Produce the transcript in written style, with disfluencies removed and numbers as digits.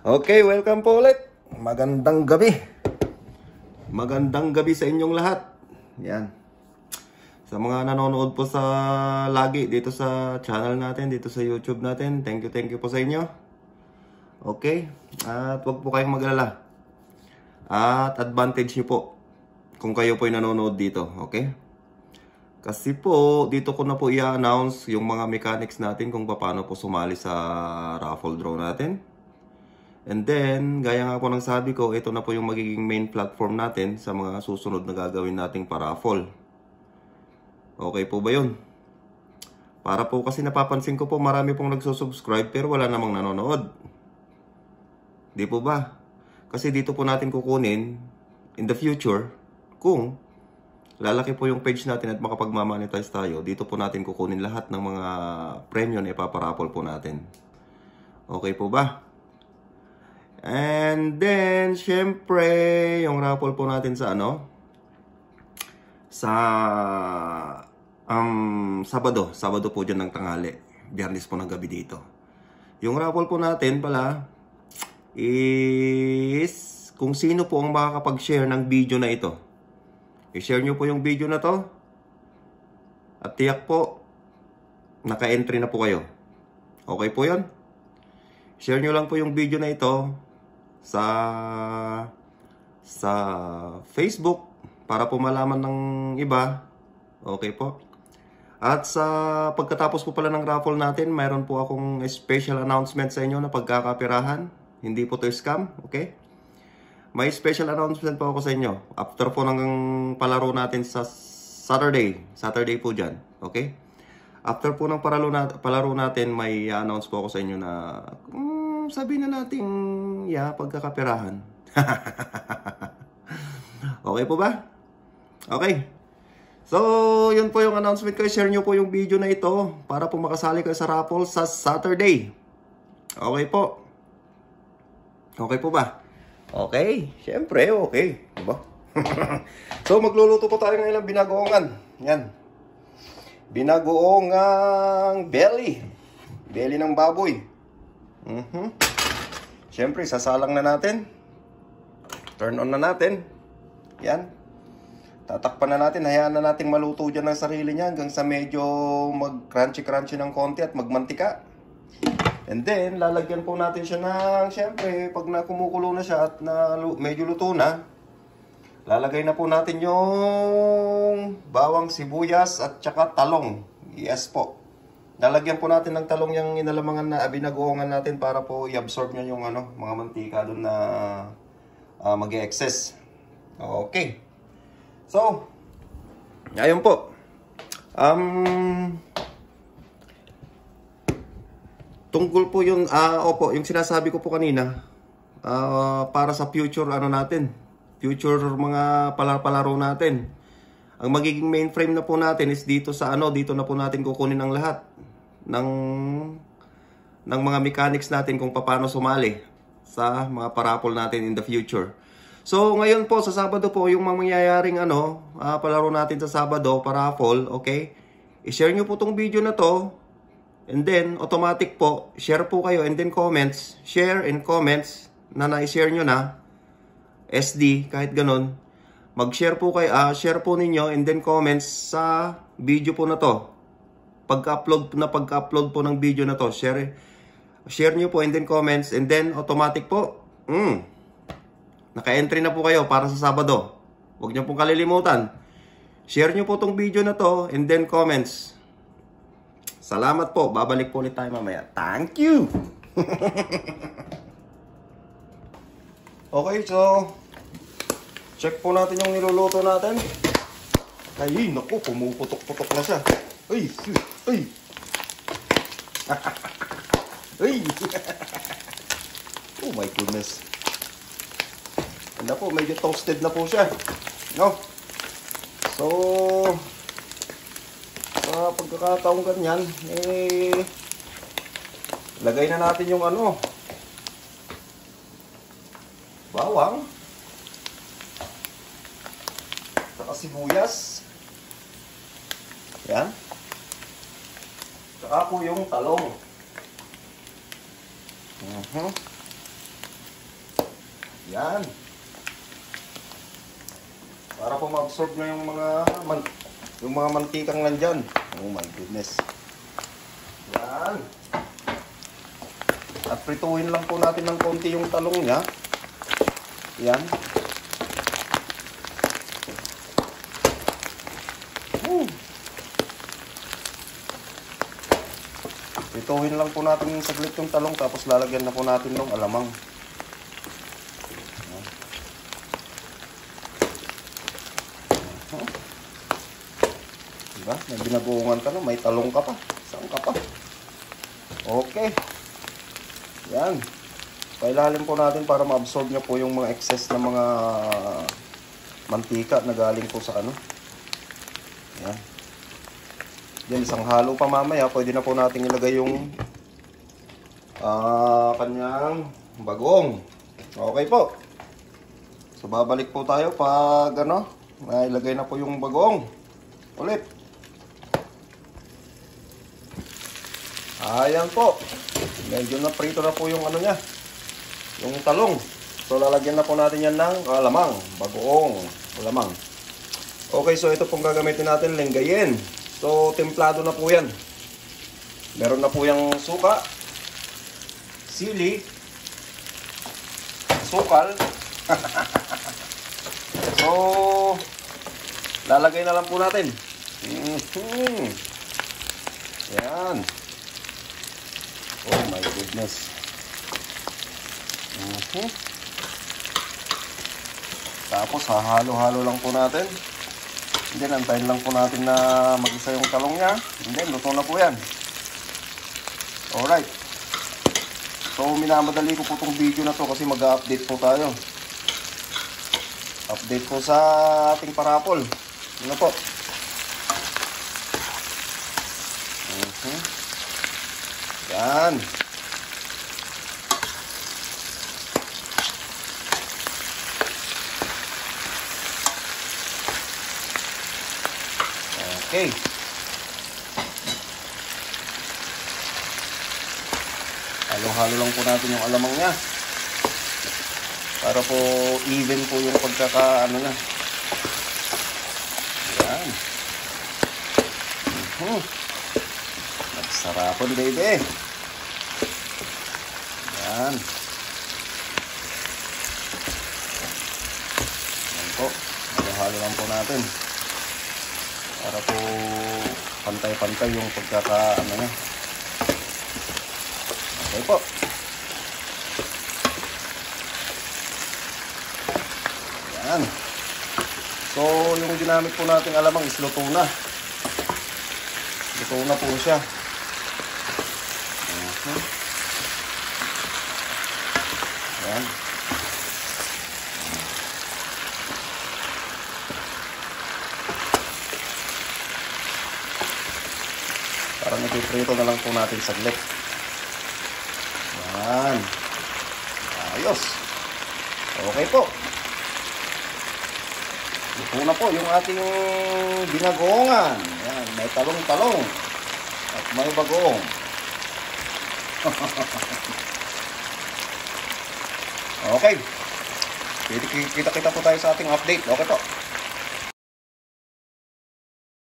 Okay, welcome po ulit. Magandang gabi. Magandang gabi sa inyong lahat. Yan. Sa mga nanonood po sa lagi dito sa channel natin, dito sa YouTube natin, thank you po sa inyo. Okay? At huwag po kayong mag-alala. At advantage nyo po kung kayo po ay nanonood dito. Okay? Kasi po, dito ko na po i-announce yung mga mechanics natin kung paano po sumali sa raffle draw natin. And then, gaya nga po ng sabi ko, ito na po yung magiging main platform natin sa mga susunod na gagawin nating pa-raffle. Okay po ba yun? Para po kasi napapansin ko po marami pong nagsusubscribe pero wala namang nanonood. Di po ba? Kasi dito po natin kukunin in the future kung lalaki po yung page natin at makapag-monetize tayo, dito po natin kukunin lahat ng mga premyo na ipaparaffle po natin. Okay po ba? And then, syempre, yung raffle po natin sa Sabado po dyan ng tanghali. Biyernes po ng gabi dito. Yung raffle po natin pala is kung sino po ang makakapag-share ng video na ito. I-share nyo po yung video na to. At tiyak po, naka-entry na po kayo. Okay po yun? Share nyo lang po yung video na ito sa Facebook para po malaman ng iba. Okay po? At sa pagkatapos po pala ng raffle natin, mayroon po akong special announcement sa inyo na pagkakapirahan. Hindi po to scam. Okay? May special announcement po ako sa inyo. After po ng palaro natin sa Saturday po dyan. Okay? After po ng palaro natin, may announce po ako sa inyo na sabihin na natin, pagkakapirahan. Okay po ba? Okay. So, yun po yung announcement ko. Share nyo po yung video na ito para po makasali kayo sa raffle sa Saturday. Okay po. Okay po ba? Okay, syempre, okay. Diba? So, magluluto po tayo ngayon ng binagoongan. Yan. Binagoongang belly. Belly ng baboy. Syempre, sasalang na natin. Turn on na natin. Yan. Tatakpan na natin. Hayaan na natin maluto dyan ng sarili niya hanggang sa medyo mag-crunchy-crunchy ng konti at magmantika. And then, lalagyan po natin siya ng, syempre, pag kumukulo na siya at medyo luto na, lalagay na po natin yung bawang sibuyas at saka talong. Yes po. Lalagyan po natin ng talong yung inalamangan na binagoongan natin para po i-absorb niya yung mga mantika doon na mag-e-excess. Okay. So, ayun po. Tungkol po yung, yung sinasabi ko po kanina, para sa future natin, future mga palaro natin. Ang magiging mainframe na po natin is dito sa dito na po natin kukunin ang lahat ng mga mechanics natin kung paano sumali sa mga paraffle natin in the future. So ngayon po sa Sabado po yung mangyayaring palaro natin sa Sabado, paraffle, okay? I-share nyo po tong video na to. And then, automatic po, share po kayo and then comments, share and comments na na-share nyo na, SD, kahit ganun. Mag-share po kayo, share po ninyo and then comments sa video po na to. Pagka-upload po ng video na to, share nyo po and then comments and then automatic po, naka-entry na po kayo para sa Sabado. Huwag nyo pong kalilimutan. Share nyo po tong video na to and then comments. Salamat po. Babalik po ulit tayo mamaya. Thank you! Okay, so check po natin yung niluluto natin. Ay, naku, pumuputok-putok na siya. Ay! Ay! Ay! Oh my goodness. Ano po, medyo toasted na po siya. No? So, sa pagkakataong ganyan, lagay na natin yung bawang, saka sibuyas, yan, saka po yung talong. Yan. Para po ma-absorb na yung mga mantikang nandyan. Oh my goodness. Yan. At prituhin lang po natin ng konti yung talong niya. Yan. Prituhin lang po natin saglit yung talong, tapos lalagyan na po natin ng alamang. Diba? May binagoongan ka na, may talong ka pa. Saan ka pa? Okay. Yan. Pailalim po natin para ma-absorb niya po yung mga excess na mga mantika na galing po sa ano. Yan. Yan, isang halo pa mamaya. Pwede na po natin ilagay yung kanyang bagoong. Okay po. So, babalik po tayo pag ano, ilagay na po yung bagoong. Ulit. Ayan po. Medyo na prito na po yung ano niya. Yung talong. So lalagyan na po natin yan ng alamang. Bagoong alamang. Okay, so ito pong gagamitin natin, lenggayin. So templado na po yan. Meron na po yung suka, sili, sukal. So lalagay na lang po natin. Yan. Oh my goodness. Tapos hahalo-halo lang po natin. And then antayin lang po natin na mag-isa yung talong niya. And then luto na po yan. Alright. So minamadali ko po itong video na to kasi mag-update po tayo. Update po sa ating parapol. Ano po? Yan. Okay. Halo-halo lang po natin yung alamang niya. Para po even po yung pagkakaano na. Yan. Nagsarapon, baby. Yan. Yan po. Halo-halo lang po natin. Para po pantay-pantay yung pagkakaano na. Okay po. Yan. So, yung ginamit po nating alamang is luto na. Luto na po siya. Yan. Parang ipiprito na lang po natin saglit. Yan. Ayos. Okay po. Ito na po yung ating binagoongan. Yan. May talong-talong. At may bagoong. Okay. Kita-kita po tayo sa ating update. Okay po.